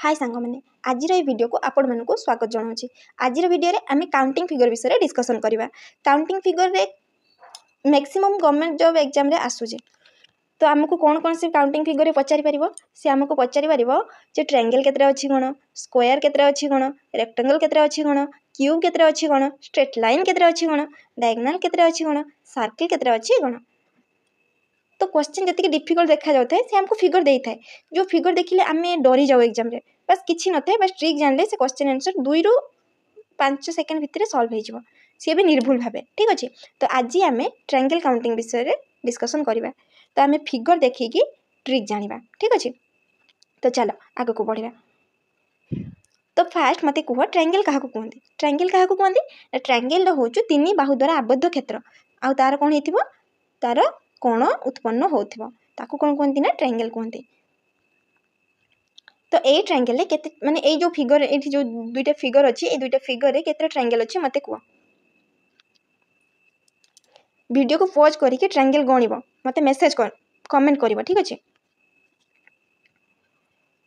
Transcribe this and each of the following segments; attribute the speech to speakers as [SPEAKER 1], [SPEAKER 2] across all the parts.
[SPEAKER 1] हाय सांग मैंने आज वीडियो को आपण मानक स्वागत जनाऊँ। आज वीडियो आम काउंटिंग फिगर विषय डिस्कसन करवा। काउंटिंग फिगर रे मैक्सिमम गवर्नमेंट जॉब एग्जाम रे आसूचे तो आमको कौन कौन से काउंटिंग फिगर रे पचारि पारिबो से आमको पचारि पारिबो जे ट्रायंगल केतरा अछि कोन, स्क्वायर केतरा अछि कोन, रेक्टेंगल केतरा अछि कोन, क्यूब केतरा अछि कोन, स्ट्रेट लाइन केतरा अछि कोन, डायगोनल केतरा अछि कोन, सर्कल केतरा अछि कोन। तो क्वेश्चन जति डिफिकल्ट देखा जाता है से हमको फिगर दे था जो फिगर देखिले आम डरी जाऊ एग्जाम रे बस किसी न था बस ट्रिक जानले से क्वेश्चन आंसर 2 ରୁ 5 सेकेंड भितर सॉल्व हो सी भी निर्भुल भाव ठीक अच्छे। तो आज आम ट्रायंगल काउंटिंग विषय रे डिस्कसन करवा। तो आम फिगर देखिकी ट्रिक जाना ठीक अच्छे। तो चलो आग को बढ़िया। तो फास्ट मत कह ट्रायंगल क्या कहते। ट्रायंगल क्या कहते ट्रायंगल हूँ 3 बाहु द्वारा आबद्ध क्षेत्र आउ तार कौन हो तार कोण उत्पन्न होता कौन कहते ना ट्रायंगल कहते। तो ये ट्रायंगल केते माने ये जो फिगर ये जो दुईटा फिगर अच्छी ये दुईटा फिगर रे केते ट्रायंगल अच्छी मत कह। वीडियो को पॉज करके ट्रायंगल गणिब मत मेसेज कर कमेंट कर ठीक अच्छे।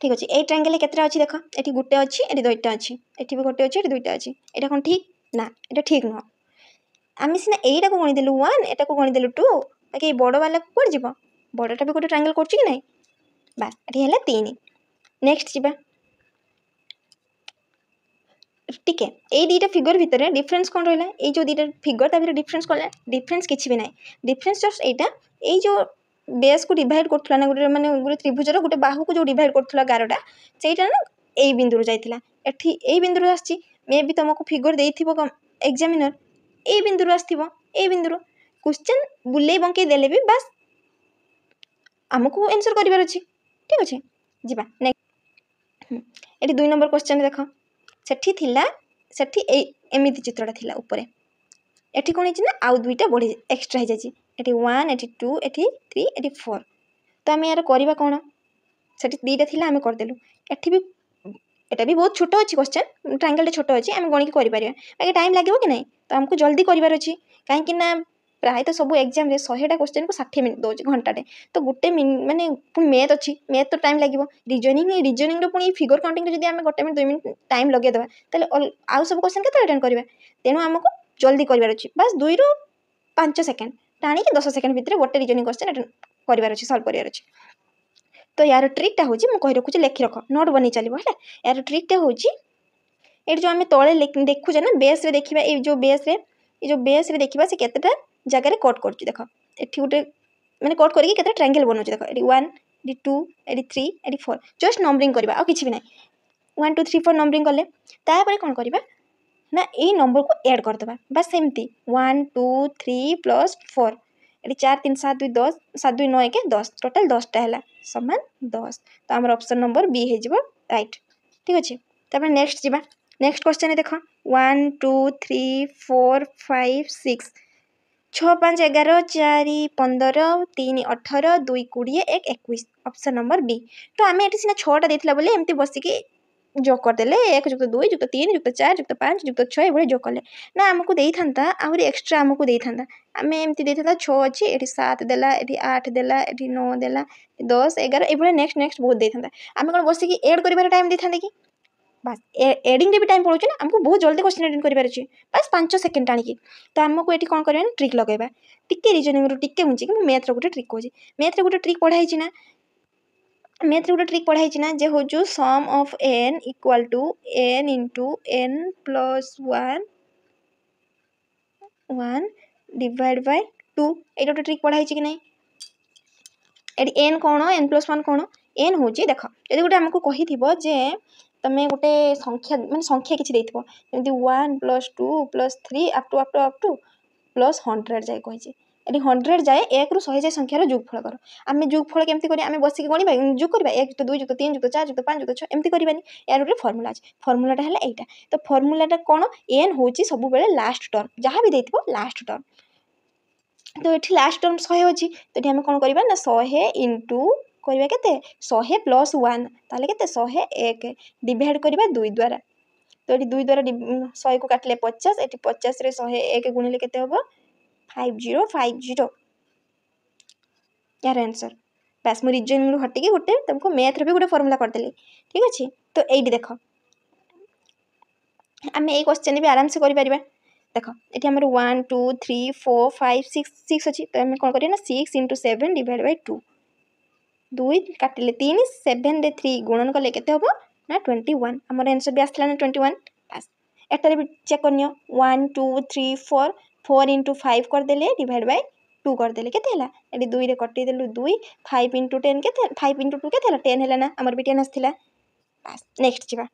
[SPEAKER 1] ठीक अच्छे ये ट्रायंगल केते अच्छी देख ये गोटे अच्छी ये दुईटा अच्छी ये भी गोटे अच्छी ये दुईटा अच्छी यहाँ कौन ठीक ना ये ठीक नुह। आम सीना यहीटा को गणिदेलु 1 एटा को गणिदेलु 2 बाकी बड़ वाला कौन जीव बड़टा भी गोटे ट्रायंगल करछि कि नहीं बास ये 3। नेक्स्ट जीवा टिके ये दुईटा फिगर भितर डिफरेंस कौन रहा ये जो दुईटा फिगर ता डिफरेंस कौन डिफरेंस किसी भी ना डिफरेंस जस्ट यहाँ ये जो बेस को डिवाइड करूला ना गोटे माने गोटे त्रिभुजर गोटे बाहू को जो डिवाइड करूला गारटा से ना यही बिंदु जाइला एठी यही बिंदु आसी मे भी तुमको फिगर देथिबो एग्जामिनर यही बिंदु आसथिबो यही बिंदु क्वेश्चन बुले बंके देले भी बस आमको आंसर करिवार अछि ठीक अछि। जीवा नेक्स्ट ये 2 नंबर क्वेश्चन देख सेठी थिला सेठी एमिति चित्रटा थिला ऊपर एठी कोन हिची ना आउ दुईटा बढ़ी एक्स्ट्रा हो जाची एठी 1 एठी 2 एठी 3 एठी 4। तो आम यार करबा कोन सेठी दुईटा थिला आम कर देलु एठी भी एटा भी बहुत छोट अछि क्वेश्चन ट्रायंगल छोट अछि आम गणिक करि परिया बाकी टाइम लागिबो कि नहीं तो हमको जल्दी करिवार अछि काहे कि ना प्राय तो सब एग्जाम रे 100टा क्वेश्चन को 60 मिनिट दो घंटाटे तो गोटे माने पुणी मैथ अच्छी मैथ तो टाइम लगे रिजनिंग पुणी फिगर काउंटिंग जब आम गोटे मिनट 2 मिनट टाइम लगेदेवा तेल आउ सब क्वेश्चन के अटेंड करवा तेणु आमको जल्दी करार अच्छी बस 2 ରୁ 5 सेकेंड टाणी 10 सेकेंड भितर गोटे रिजनिंग क्वेश्चन अटेंड करार अच्छी सल्व करार अच्छी। तो यार ट्रिकटा हूँ मुझे कही रखुच्छी लिखि रख नोट बनी चलो है यार ट्रिकटा हूँ ये जो आम तले देखुचे ना बेस रे देखा ये जो बेस रे देखा से केतेटा जगह कट कर देख एठी गोटे माने कट करके केते ट्रायंगल बनउछ देख एठी 1 एठी 2 एठी 3 एठी 4 जस्ट नंबरिंग करबा आ किछि भी नहीं 1 2 3 4 नंबरिंग कले तापर कोन करबा ना ए नंबर को ऐड कर देबा बस सेमती 1 2 3 प्लस 4 एठी 4 3 7 2 10 7 2 9 1 10 टोटल 10 टा हैला समान 10। तो हमर ऑप्शन नंबर बी हे जिवो राइट ठीक अछि। तापर नेक्स्ट जिबा नेक्स्ट क्वेश्चन देख 1 2 3 4 5 6 6 5 11 4 15 3 18 2 20 1 21 ऑप्शन नंबर बी। तो आम ये सीना 6टा देथिला बोले एमती बसिकी जोग करदेले 1 + 2 + 3 + 4 + 5 + 6 ये जोग कले ना आमको देई थांता आउरी एक्स्ट्रा आमको देई थांता आमे एमती देई थांता 6 अछि एठी 7 देला एठी 8 देला एठी 9 देला 10 11 ए नेक्स्ट बहुत देई थांता आमे कोन बसिकी ऐड करिवार टाइम देई थांते कि बस एडिंग रे भी टाइम पड़ो ना हमको बहुत जल्दी क्वेश्चन अटेंड करिवार अछि बस 5 सेकेंड टाणी तो आमको ये कौन करवा ट्रिक लगेगा टिके रिजनिंग रो टिके मुझे कि मैथ रो गोटे ट्रिक कहूँ मैथ रो गोटे ट्रिक पढ़ाई ना मैथ रो गोटे ट्रिक पढ़ाई ना जे हो जो sum of n equal to n into n plus 1 divide by 2 ये गोटे ट्रिक पढ़ाई कि नहीं एडी n कौन n प्लस 1 कौन n हूँ देख यदि गोटे आमको कही जे तमें गोटे संख्या माने संख्या किसी देथिबो जेमति 1 + 2 + 3 अप टू प्लस 100 जाए कही एटी 100 जाए 1 ରୁ 100 जाए संख्यार जोगफल कर आम जोगफल केमती करिया आम बसिक गणिबा जोग करबा 1 + 2 + 3 + 4 + 5 + 6 एमती करबानी यार गोटे फॉर्मूला अछि फॉर्मूलाटा हैला एटा तो फॉर्मूलाटा कोन n होची सब बेले लास्ट टर्म जहाँ भी देथिबो लास्ट टर्म तो ये लास्ट टर्म 100 अच्छी तो ये आम कौन करवा ना 100 इंटू करवा के 100 + 1 ताले के 101 डिवाइड करवा 2 द्वारा तो ये 2 द्वारा 100 को काटले 50 ये 50 रे 101 गुणिले केते होबो 5050 यार आंसर बस मु रीजनिंग हटिकी गोटे तुमको मैथ रे भी गोटे फॉर्मूला कर देली ठीक अछि। तो ये देख आम ये क्वेश्चन भी आराम से करें देख ये आम 1 2 3 4 5 6 6 अच्छी तो आम कौन करें 6 × 7 डिवाइड बाय 2 2 काटिले 3 7 रे 3 गुणन कले केते हबो ना 21 हमर आंसर भी आसला ना 21 बस एटारे भी चेक करनियो 1 2 3 4 4 × 5 कर देले डिवाइड बाय 2 कर देले केते हला एडी 2 रे कटि देलु 2 5 × 10 केते 5 × 2 केते हला 10 हला ना हमर भी 10 आसथिला बस नेक्स्ट जिबा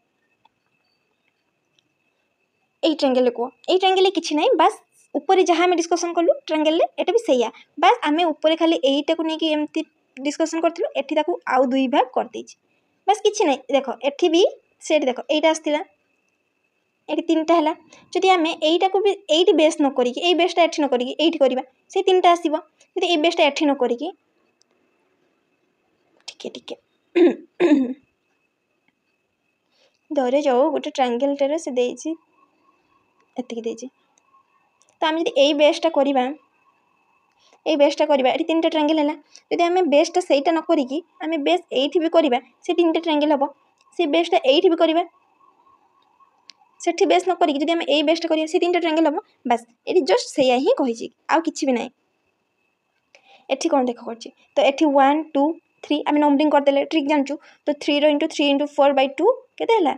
[SPEAKER 1] এই ट्रायंगल को এই ट्रायंगल किछि नै बस ऊपर जहाँ आम डिस्कसन कलु ट्रायंगल एटा भी सैया बस आम ऊपर खाली एटा को लेकिन एमती डिस्कसन करथिलु एठी ताकू आउ दुई भाग कर देछि बस किछि नै देखो एठी भी सेट देखो एटा आस्थिला एठी तीनटा हला जदि आम एटा को भी एठी बेस न करी कि एई बेसटा एठी न करी कि एठी करबा से तीनटा आसीबो जदि एई बेसटा एठी न करी कि ठीक धरे जाओ गोटे ट्रायंगल टेरे से देछि एतिकी देछि तो आम जदि एई बेसटा करबा এই বেসটা করিবা এটি তিনটা ট্রায়াঙ্গেল হলা যদি আমি বেসটা সেইটা ন করি কি আমি বেস এইটি বি করিবা সে তিনটা ট্রায়াঙ্গেল হবো সে বেসটা এইটি বি করিবা সেটি বেস ন করি যদি আমি এই বেসটা করিবা সে তিনটা ট্রায়াঙ্গেল হবো বাস এটি জস্ট সেইয়া হি কহিছি আর কিছু বি নাই এটি কোন দেখ করছি তো এটি 1 2 3 আমি নম্বরিং कर देले ट्रिक जानचू तो 3 रो * 3 * 4 / 2 केते हला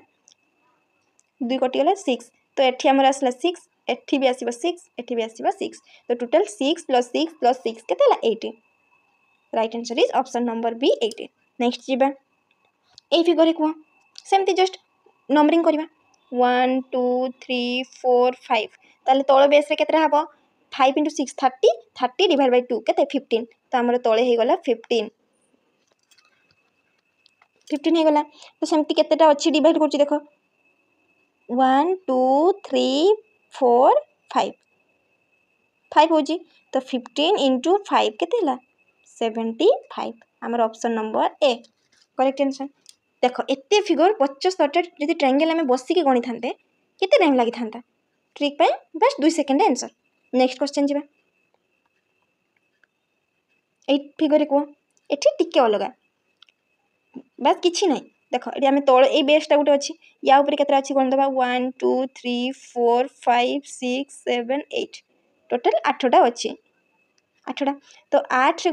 [SPEAKER 1] 2 कटि गला 6 तो एठी हमर आसला 6 एठी भी आसीबा 6 एठी भी आसीबा 6 तो टोटल 6 + 6 + 6 केते हला 80 right answer is option number B 80 next जीबा ए फिगर को सेमती जस्ट नंबरिंग करबा 1 2 3 4 5 ताले तळ बेस रे केतरा हबो 5 * 6 30 30 डिवाइड बाय 2 केते 15 तो हमर तळे हे गला 15 15 हे गला तो सेमती केतेटा अछि डिवाइड करछि देखो 1 2 3 4 5 5 होजी तो 15 × 5 केते हला 75 हमर option number A correct answer देखो एते फिगर 75 जदि ट्रायंगल हमें बसी के गणि थांते केते टाइम लागि थांता ट्रिक पे बस 2 सेकंड आंसर नेक्स्ट क्वेश्चन जीवा ए फिगर को एठी टिके अलगा बस किछि नै देखो एटी हमें तळ ए बेसटा गुटे अछि या ऊपर केतरा अछि कोन दबा 1 2 3 4 5 6 7 8 टोटल 8टा अछि 8टा तो 8 रे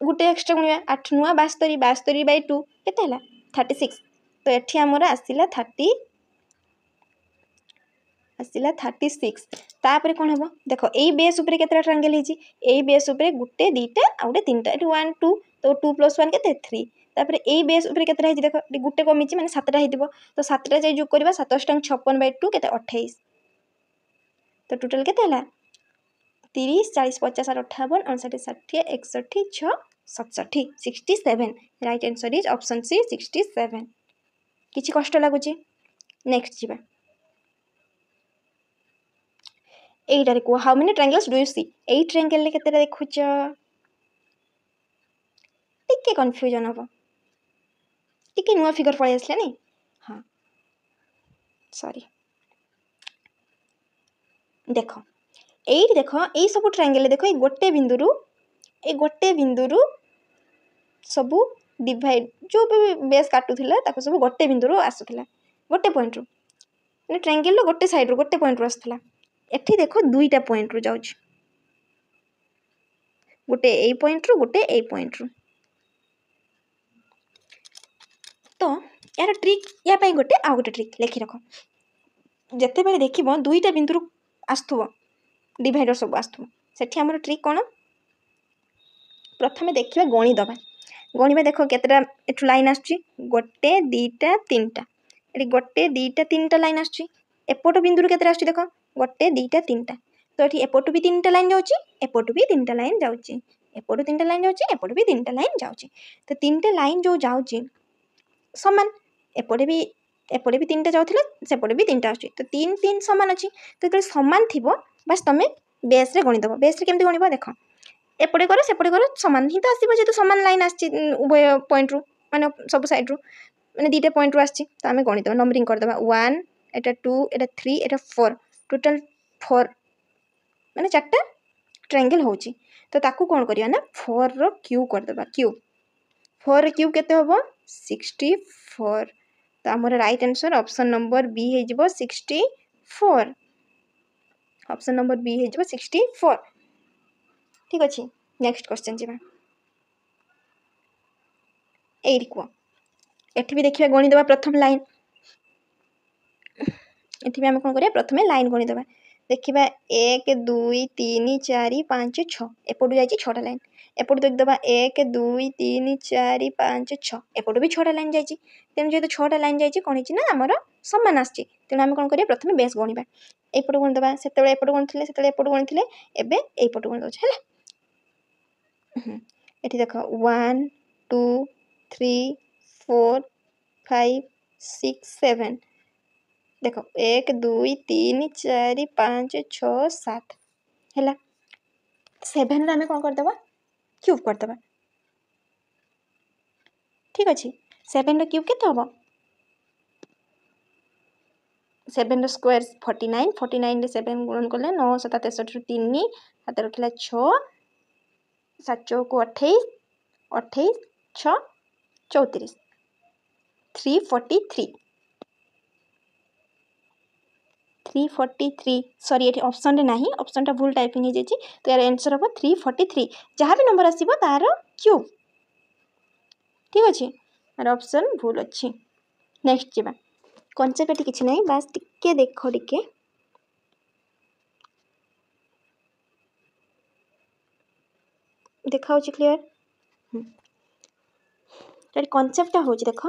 [SPEAKER 1] गुटे एक्स्ट्रा गुणिया 8 नुआ 72 72 बाय 2 केते हला 36 तो एठी हमर आसिला 30 आसिला 36 तापर कोन हबो देखो एई बेस ऊपर केतरा ट्रायंगल हिची एई बेस ऊपर गुटे दीटा आ गुटे तीनटा एठी 1 2 तो 2 + 1 केते 3 तापर एई बेस ऊपर केतरा हिची देखो गुटे कमिची माने 7टा हितिबो तो 7टा जे जोग करबा 7 * 56 बाय 2 केते 28 तो टोटल केते हला 30 40 50 58 59 60 61 6 67 67 right answer is option C 67 किछि कष्ट लागुची नेक्स्ट जीवा एटारे को how many triangles do you see एई ट्रायंगल ले केतेटा देखुछ टिके कंफ्यूजन हबो टिके नुआ फिगर पळे आसला नै हां सॉरी देखो एई देखो एई सब ट्रायंगल देखो ए गोटे बिंदुरु सबु डिवाइड जो भी बेस काटुथिला ताको सब गोटे बिंदुरु आसुथिला गोटे पॉइंट रु माने ट्रायंगल रो गोटे साइड रु गोटे पॉइंट रु आसुथिला एठी देखो दुईटा पॉइंट रु जाउछ गोटे ए पॉइंट रु गोटे ए पॉइंट रु तो यार ट्रिक या पई गोटे आ गोटे ट्रिक लेखि रखो जते बेले देखिबो दुईटा बिंदुरु आस्थुबो डिवाइडर सब आस्थुबो सेठी हमर ट्रिक कोन प्रथमे देखिबा गणि दबा गणिबा देखो केतरा एठु लाइन आछी गोटे दीटा तीनटा एठी गोटे दीटा तीनटा लाइन आछी एपोटो बिंदुरु केतरा आछी देखो गोटे दीटा तीनटा तो एठी एपोटो भी तीनटा लाइन जाउची एपोटो भी तीनटा लाइन जाउची एपोटो तीनटा लाइन जाउची एपोटो भी तीनटा लाइन जाउची तो तीनटा लाइन जो जाउची समान एपोटे भी तीनटा जाउथिला सेपोटे भी तीनटा आछी तो तीन तीन समान अछि तो जे समान थिबो बस तमे बेस रे गणि दबो बेस रे केमति गणिबो देखो एपोटे करो समान ही तो आसीबो जे तो समान लाइन आछी उभय पॉइंट रु माने सब साइड रु माने दीटा पॉइंट रु आछी तो हमें गणित नंबरिंग कर दबा 1 एटा 2 एटा 3 एटा 4 टोटल 4 माने चारटा ट्रायंगल होची तो ताकू कोन करिया ना 4 रो क्यूब कर दबा क्यूब 4 रो क्यूब केते होबो 64 तो आमर right answer option number B हो 64 ऑप्शन नंबर बी हो 64 ठीक अच्छे नेक्स्ट क्वेश्चन जी एट कह एठी भी देखिए गणिदेवा प्रथम लाइन एठी भी आम कौन करिया प्रथम लाइन गणिदेवा देखिए 1 2 3 4 5 6 एपटू जाइए 6टा लाइन एपटू देखिदेवा 1 2 3 4 5 6 एपटू भी 6टा लाइन जाइए तेणु जेहतु 6टा लाइन जाइए कौन है आमर सामान आसची तेणु आम कौन करिया प्रथम बेस गणिबा एपटू गणिदेवा से एपटू गणिले से एपटू गणिले एबे एपटू गणि दउछ हैला एठी देख 1 2 3 4 5 6 7 देख 1 2 3 4 5 6 7 है 7 आम कौन करदे क्यूब करदे ठीक अच्छे 7 क्यूब के हम 7 स्क्वायर 49 49 रे 7 गुणन कले 9 7 63 3 हाथ रखला 6 7 चौक 28 28 6 34 343 343 सॉरी ये ऑप्शन रे नहीं ऑप्शन टा भूल टाइपिंग हो जाइए तो यार आंसर हम 343 जहाँ भी नंबर आसो तार क्यूब ठीक अच्छे यार ऑप्शन भूल अच्छी नेक्स्ट जीवा कनसेप्ट किसी ना बास टिके देख टिके देखा क्लीयर कनसेप्टा हूँ देख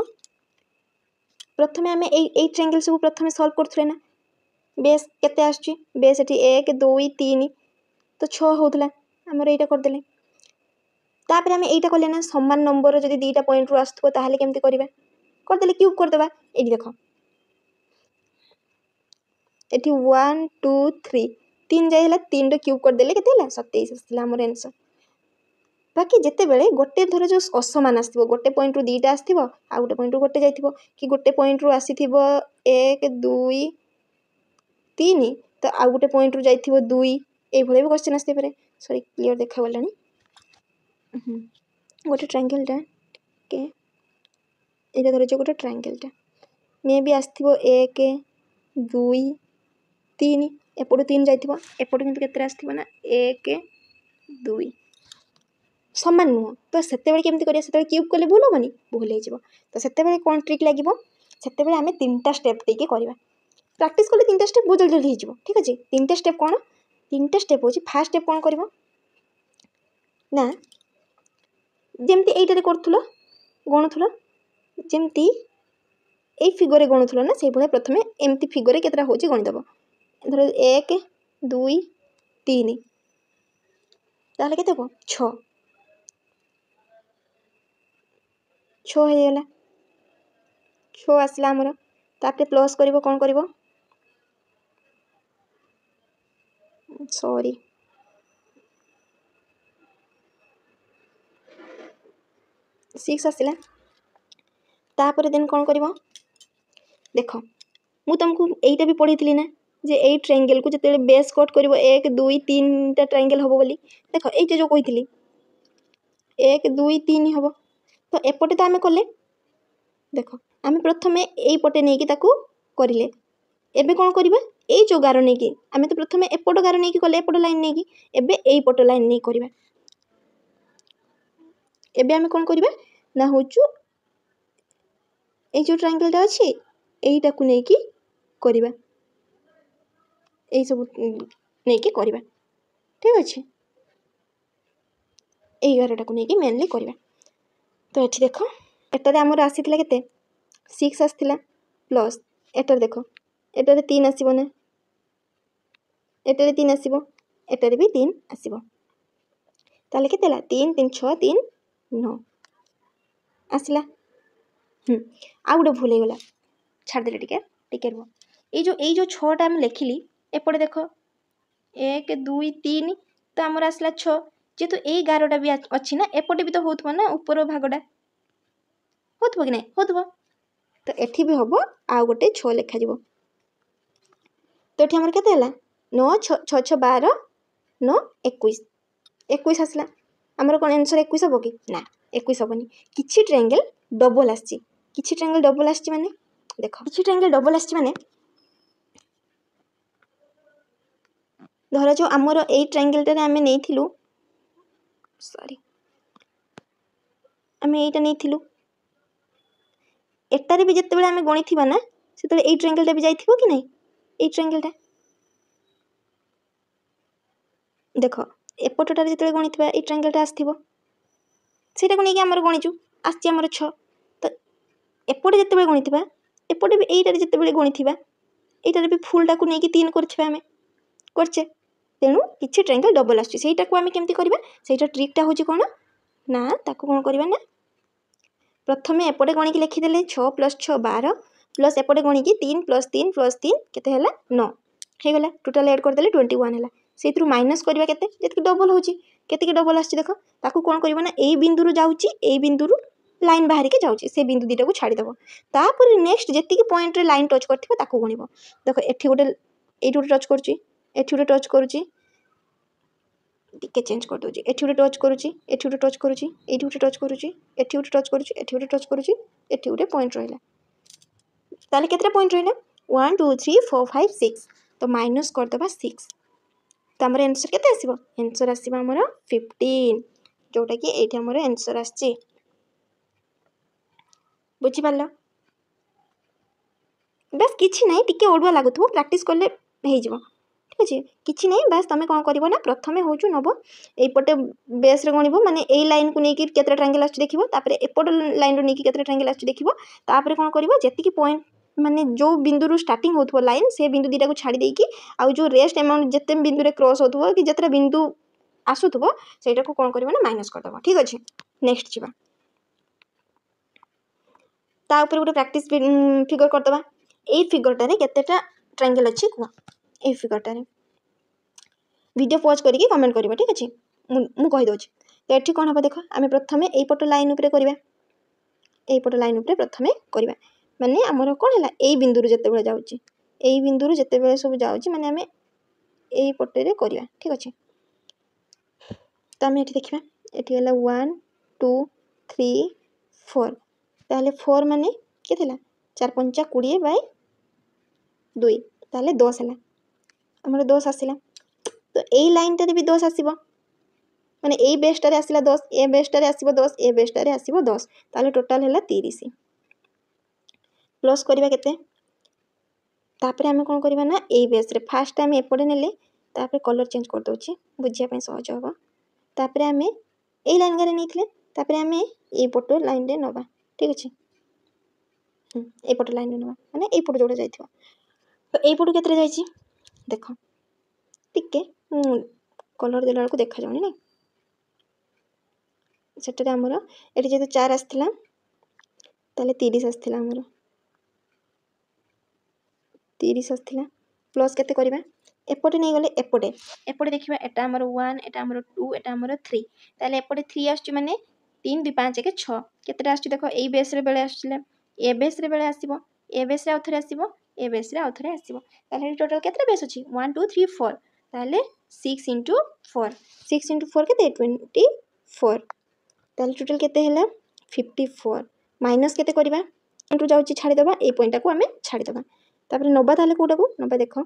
[SPEAKER 1] प्रथम आम ये ट्रायंगल सब प्रथम सल्व करूँ ना बेस केते आसुची बेस एटी 1 2 3 तो 6 होउतला हमर एटा कर देले तापर आम एटा कले ना समान नंबर जदि दीटा पॉइंट रु आसथबो ताहले केमती करबा कर देले क्यूब कर देबा एटी देखो एटी 1 2 3 3 जाय हला 3 रो क्यूब कर देले केते हला 27 आसला हमर आंसर बाकी जिते बेले गोटे धर जो असमान आसथिबो गोटे पॉइंट रु दीटा आसथिबो आ गोटे पॉइंट रु गोटे जाइथिबो कि गोटे पॉइंट रु आसीथिबो 1 2 3 तो आउ गोटे पॉइंट रु जाइथिबो 2 ए भले भी क्वेश्चन आसते पारे सॉरी क्लियर देखा गलानी गोटे ट्रायंगलटा के एटा धर जो गोटे ट्रायंगलटा मे भी आसथिबो 1 2 3 एपटू 3 जाइथिबो एपटू किंतु केते आसथिबो ना 1 2 समान नुह तो सेतेबेले केमती करिया सेतेबेले क्यूब कले भूल होबनी भूल हो जिवो तो सेतेबेले कोन ट्रिक लागिवो सेतेबेले आमे तीनटा स्टेप देके करबा प्रैक्टिस कले तीनटा स्टेप बहुत जल्दी जल्दी हो ठीक अच्छे तीनटा स्टेप कौन तीनटा स्टेप हो फास्ट स्टेप कौन कर ना जमती एटारे करूल गणुल जमती ए फिगर गणुल ना से भाई प्रथम एमती फिगर केतटा हो गणिदेव धर 1 2 3 ताहले केते हो 6 6 हो गला 6 आसला हमर तापर प्लस करिवो कोन करिवो सॉरी 6 आसला तापर देन कोन करिवो देखो मु तुमको एटा भी पढ़ी ना जे ए ट्रायंगल को जते बेस कट करिवो 1 2 3 टा ट्रायंगल हबो बोली देखो एटा जो कहितली 1 2 3 हबो तो एपटे तो आमे कले देखो आमे प्रथमे एई पटे नेकी ताकू करिले एबे कोन करिबा ए जो गार नेकी आमे तो प्रथमे एपट गार नेकी कले एपट लाइन नेकी एबे एई पट लाइन नेकी करिबा एबे आमे कोन करिबा ना होचु ए जो ट्रायंगल टा अछि एईटा को नेकी करिबा ए सब नेकी करिबा ठीक अछि 11 टा को नेकी मेनली करिबा तो एठी देखो एटारे हमर आसीतला केते 6 आसीतला प्लस एटारे देखो एटारे 3 आसीबो ना एटारे 3 आसीबो एटारे भी 3 आसीबो ताले केतेला 3 3 6 3 9 आसला आ गोटे भूल हो गला छाड़ दे टिके टिके रुह ये जो 6टा हम लिखिली एपटे देखो 1 2 3 तो आमर आसला 6 जेहेतु ये 11टा भी अच्छी ना एपटे भी तो होथबो ना ऊपर भागटा होथबो कि नहीं होथबो तो एठी भी हबो आ गोटे 6 लिखा जिवो तो एठी हमर केते हला 9 6 6 12 9 21 21 आसला हमर कोन आंसर 21 हबो कि ना 21 हबनी किछि ट्रायंगल डबल आछि किछि ट्रायंगल डबल आछि माने देख किसी ट्रायंगल डबल आछि माने धर जो आमर ए ट्रायंगलटा आमे नेइथिलु सॉरी आमे एटा नेइथिलु एटारे भी जत्ते बेले आमे गणिथिबा ना सेते ए ट्रायंगलटा भी जाइथिबो कि नै ए ट्रायंगलटा देख एपटटारे जत्ते गणिथिबा ए ट्रायंगलटा आस्थिबो सेटा को नेकी आमर गणिचु आछि आमर 6 तो एपटे जत्ते बेले गणिथिबा एपटे भी एटारे जत्ते बेले गणिथिबा एटारे भी फुलटा को नेकी 3 करथिबा आमे करछे तेणु किछि ट्रायंगल डबल आछि सेटा को आमे केमति करबा सेटा ट्रिकटा होची कोन ना ताको कोन करबा ना प्रथमे एपटे गणिक लिखि देले 6 + 6 12 प्लस एपटे गणिक 3 + 3 + 3 केते हला 9 हे गला टोटल ऐड कर देले 21 हला सेथरु माइनस करबा केते जेतके डबल होची केते के डबल आछि देखो ताको कोन करबा ना ए बिंदुरु जाउची ए बिंदुरु लाइन बाहर के जाउची से बिंदु दिटा को छाडी दबो तापर नेक्स्ट जेति के पॉइंट रे लाइन टच करथिबो ताको गणिबो देखो एठी गोटे एठी गोटे टच करची एठी गोटे टच करूची टिके चेंज कर दोची एठी गोटे टच करूची एठी गोटे टच करूची एठी गोटे टच करूची एठी गोटे टच करूची एठी गोटे टच करूची एठी गोटे पॉइंट रहला ताले केतरा पॉइंट रहला 1 2 3 4 5 6 तो माइनस कर दबा 6 तो हमर आंसर केते आसीबो आंसर आसीबा हमर 15 जोटा कि एठी हमर आंसर आछी बुझी पालो बस किछि नै टिके ओडवा लागुथबो प्रैक्टिस करले हे जिवो ठीक अछि किछि नै बस तमे कोन करिवो ना प्रथमे होचु नबो एपटे बेस रे गणिबो माने ए लाइन को नेकी केतरा ट्रायंगल आछि देखिबो तापरे एपट लाइन रो नेकी केतरा ट्रायंगल आछि देखिबो तापरे कोन करिवो जेति की पॉइंट माने जो बिंदु रो स्टार्टिंग होथबो लाइन से बिंदु दिटा को छाडी देकी आ जो रेस्ट अमाउंट जत्ते बिंदु रे क्रॉस होथबो कि जत्रा बिंदु आसुथबो सेटा को कोन करिवो ना माइनस कर दबो ठीक अछि नेक्स्ट जिबा ता ऊपर गोटे प्रैक्टिस फिगर कर दबा ए फिगरटारे केतेटा ट्रायंगल अछि को ए फिगरटारे वीडियो पॉज करके कमेंट करिवो ठीक अछि मु कहि दोछि तो एठी कोन हबो देखो आमे प्रथमे एई पट लाइन ऊपर करिवा एई पट लाइन ऊपर प्रथमे करिवा माने हमर कोन हला एई बिंदु रु जत्ते बेले जाउची एई बिंदु रु जत्ते बेले सब जाउची माने आमे एई पटे रे करिवा ठीक अछि तो आमे एठी देखिबा एठी हला 1 2 3 4 ताले 4 माने केतेला 4 5 20 बाय 2 ताले 10 हला हमर 10 आसिला तो एई लाइन टारे भी 10 आसीबो माने एई बेस टारे आसिला 10 ए बेस टारे आसीबो 10 ए बेस टारे आसीबो 10 ताले टोटल हला 30 प्लस करिबा केते तापरे हमें कोन करिबा ना एई बेस रे फर्स्ट टाइम एपडे नेले तापरे कलर चेंज कर दोछि बुझिया पय सहज होबो तापरे हमें एई लाइन गारे नेथिले तापरे हमें एई पटो लाइन रे नबा ठीक अछि ए पटो लाइन रे नबा माने एई पटो जोडा जाइथिबो तो एई पटो केतरे जाइछि देखो टिके कलर देला को देखा जाउनी नै सेटरे हमर एठी जे 4 आस्थिला ताले 30 आस्थिला हमर 30 आस्थिला प्लस केते करिबा एपटे नै गले एपटे एपटे देखिबा एटा हमर 1 एटा हमर 2 एटा हमर 3 ताले एपटे 3 आछी माने 3 2 5 1 6 केतेटा आछी देखो एई बेस रे बेले आछिला ए बेस रे बेले आसीबो ए बेस रे आउथरे आसीबो ए बेस रे आउथरे आसीबो ताले टोटल केतेटा बेस अछि 1 2 3 4 ताले 6 into 4 6 into 4 केते 24 ताले टोटल केते हैला 54 माइनस केते करिबा इंटू जाउची छाडी दबा ए पॉइंट को हमें छाडी दबा तापर नबा ताले कोटा को नबा देखो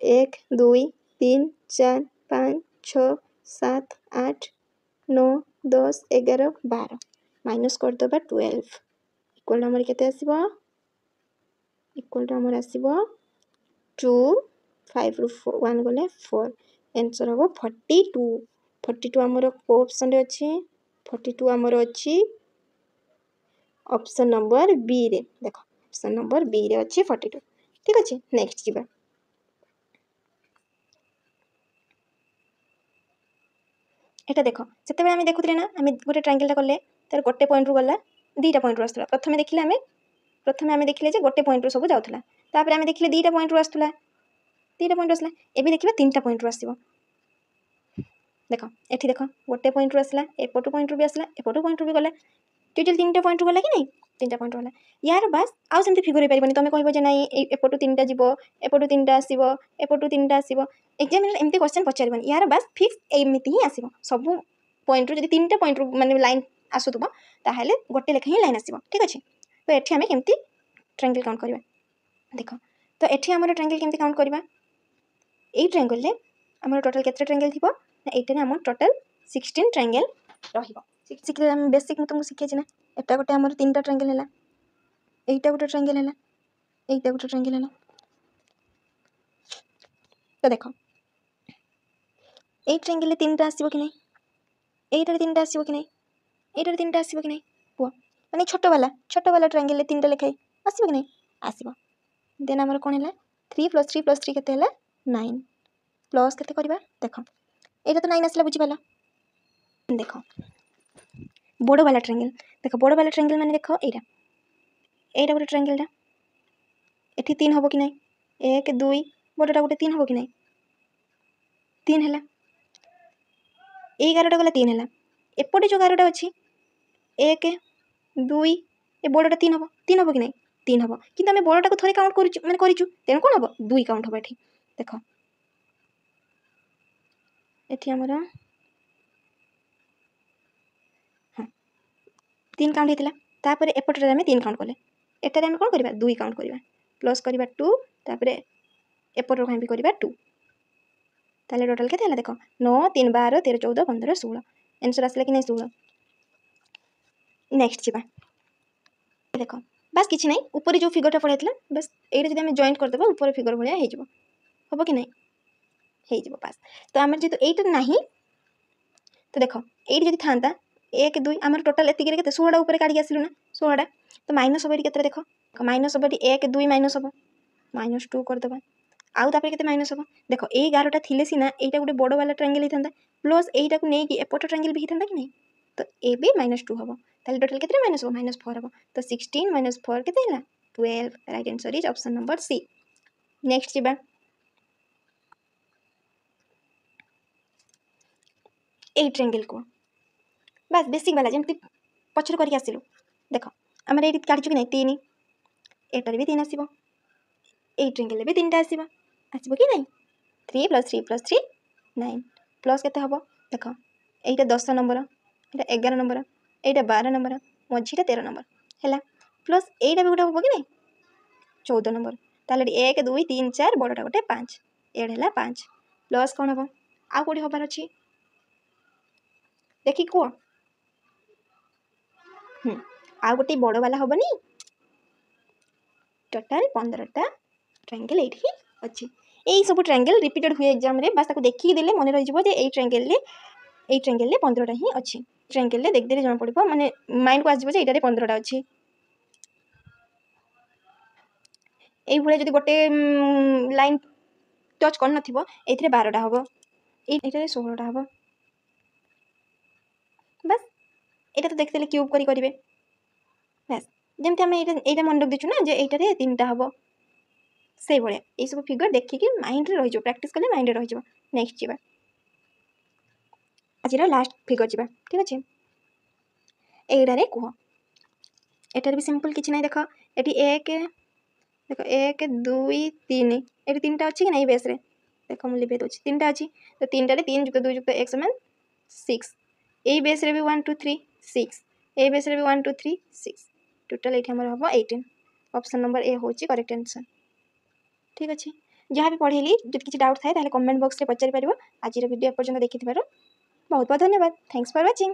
[SPEAKER 1] 1 2 3 4 5 6 7 8 9 10 11 12 माइनस कर दबा 12 इक्वल हमर केते आसीबो इक्वल हमर आसीबो 2 5 रु 1 गले 4 आंसर हो 42 42 हमर को ऑप्शन रे अछि 42 हमर अछि ऑप्शन नंबर बी रे देखो ऑप्शन नंबर बी रे अछि 42 ठीक अछि नेक्स्ट जिबा एटा देखो सेते बेले हम देखुतले ना हम गोटे ट्रायंगल टा करले तार गोटे पॉइंट रु गला दीटा पॉइंट रु आस्तला प्रथमे देखिले देखिले जे गोटे पॉइंट रु सब जाउतला तापर हम देखिले दीटा पॉइंट रु आस्तला दीटा पॉइंट आसला एबे देखिबा तीनटा पॉइंट रु आसीबो देखो एठी देखो गोटे पॉइंट रु आसला एपटो पॉइंट रु भी आसला एपटो पॉइंट रु भी गला टोटल तीनटा पॉइंट रु गला कि नै तीनटा पॉइंट गला यार बस आउ सेमती फिगर हे परिबनी तमे कहबो जे नै एपटो तीनटा जिवो एपटो तीनटा आसीबो एपटो तीनटा आसीबो एग्जामिनर एमती क्वेश्चन पचारिबनी यार बस फिक्स एमती ही आसीबो सब पॉइंट रु जदी तीनटा पॉइंट रु माने लाइन आसुतबो ताहेले गोटे लेखा ही लाइन आसीबो ठीक अछि तो एठी हमें केमती ट्रायंगल काउंट करवा देख तो एठी आमर ट्रायंगल केमती काउंट करवा एई ट्रायंगल रे आमर टोटल केते ट्रायंगल थिबो ना एटा रे आमर टोटल 16 ट्रायंगल रहिबो सिक्स हम बेसिक तुमको शिखे छी ना एटा गोटे आमर तीनटा ट्रायंगल हैला एटा गोटे ट्रायंगल हैला एटा गोटे ट्रायंगल हैला तो देखो एई ट्रायंगल रे तीनटा आसीबो कि नै एटा रे तीनटा आसीबो कि नै एटा रे तीनटा आसीबो कि नै पुआ माने छोटो वाला ट्रायंगल रे तीनटा लेखाई आसीबो कि नै आसीबो देन आमर कोन हैला 3 + 3 + 3 केते हैला 9 प्लस केते करबा देखो एटा तो 9 आसला बुझी पाला देखो बड़ वाला ट्रायंगल देखो बड़ वाला ट्रायंगल माने देखो एटा एटा गोटे ट्रायंगल टा एठी 3 होबो कि नै 1 2 बड़टा गोटे 3 होबो कि नै 3 हैला ए 11टा गला 3 हैला एपटे जो 11टा अछि 1 2 ए बड़टा 3 होबो कि नै 3 होबो किंतु हमें बड़टा को थोड़े काउंट करू माने करिचु तेन कोन होबो 2 काउंट होबो एठी देखो एठी हमरा हां 3 काउंट हेतिला तापर एपटे हमें 3 काउंट करले एटारे हमें कोन करबा 2 काउंट करबा प्लस करबा 2 तापर एपटे हम भी करबा 2 ताले टोटल केते हला देखो 9 3 12 13 14 15 16 आंसर आसला कि नै 16 नेक्स्ट जीवा देखो बस किछि नै ऊपर जो फिगरटा पड़ाइतला बस एटा जदि हम जॉइंट कर देबा ऊपर फिगर भलिया हे जिवो होबो कि नै हे जिवो पास तो हमर जेतु एटा नाही तो देखो एटी जदि थांता 1 2 हमर टोटल एति केते 16 ऊपर काढी आसिलु ना 16 तो माइनस होबे केते देखो माइनस होबे 1 2 माइनस होबो -2 कर देबा आउ तापर केते माइनस होबो देखो ए 11टा थिले सिना एटा गुटे बड़ वाला ट्रायंगल हिथंदा प्लस एटा को नै कि एपटो ट्रायंगल भी हिथंदा कि नै तो ए भी -2 होबो ताले टोटल केते माइनस होबो -4 होबो तो 16 - 4 केते हला 12 right answer is option number C next जीबा ए ट्रायंगल को बस बेसिक वाला जेमति पछर करके आसिलु देखो हमर एटी काढिचु कि नै 3 एटार भी 3 आसीबो ए ट्रायंगल भी 3टा आसीबो आसीबो कि नै 3 + 3 + 3 9 प्लस केते हबो देखो एटा 10 नंबर एटा 11 नंबर एटा 12 नंबर मझीटा 13 नंबर हैला प्लस एटा भी गोटे हबो कि नै 14 नंबर ताले 1 2 3 4 बड़टा गोटे 5 एड हैला 5 प्लस कोन हबो आ कोडी हबार अछि देखि को आ गोटे बड़ वाला हबनी टोटल 15टा ट्रायंगल एठी अछि एई सब ट्रायंगल रिपीटेड हुए एग्जाम रे बस ताको देखि देले मने रहि जिवो जे एई ट्रायंगल ले 15टा ही अछि ट्रायंगल ले देख देले जण पड़िबो माने माइंड को आजिबो जे एटारे 15टा अछि एई भले जदि गोटे लाइन टच कर नथिबो एथिरे 12टा हबो एटारे 16टा हबो बस एटा तो देखतेले क्यूब करी करिवे बस जेमते हम एटा मन रख दिछु ना जे एटारे 3टा हबो से भले ए सब फिगर देखिकी माइंड रे रहि जो प्रैक्टिस करले माइंड रे रहि जो नेक्स्ट जीवा आजिरा लास्ट फिगर जीवा ठीक अछि एटा रे को एटारे भी सिंपल किछ नै देखो एटी 1 देखो 1 2 3 एटी 3टा अछि कि नै बेस रे देखो हम लिबे दोछि 3टा अछि तो 3टा रे 3 + 2 + 1 = 6 ए बेस रे भी 1 2 3 6 ए बेस रे भी 1 2 3 6 टोटल एठी हमर हबो 18 ऑप्शन नंबर ए होछि करेक्ट आंसर ठीक अच्छे जहाँ भी पढ़ेली जब किसी डाउट थाए ताहले कमेंट बॉक्स रे पचारि परिबो आजिर वीडियो पर्यंत देखि थिबारो बहुत बहुत धन्यवाद थैंक्स फॉर वाचिंग।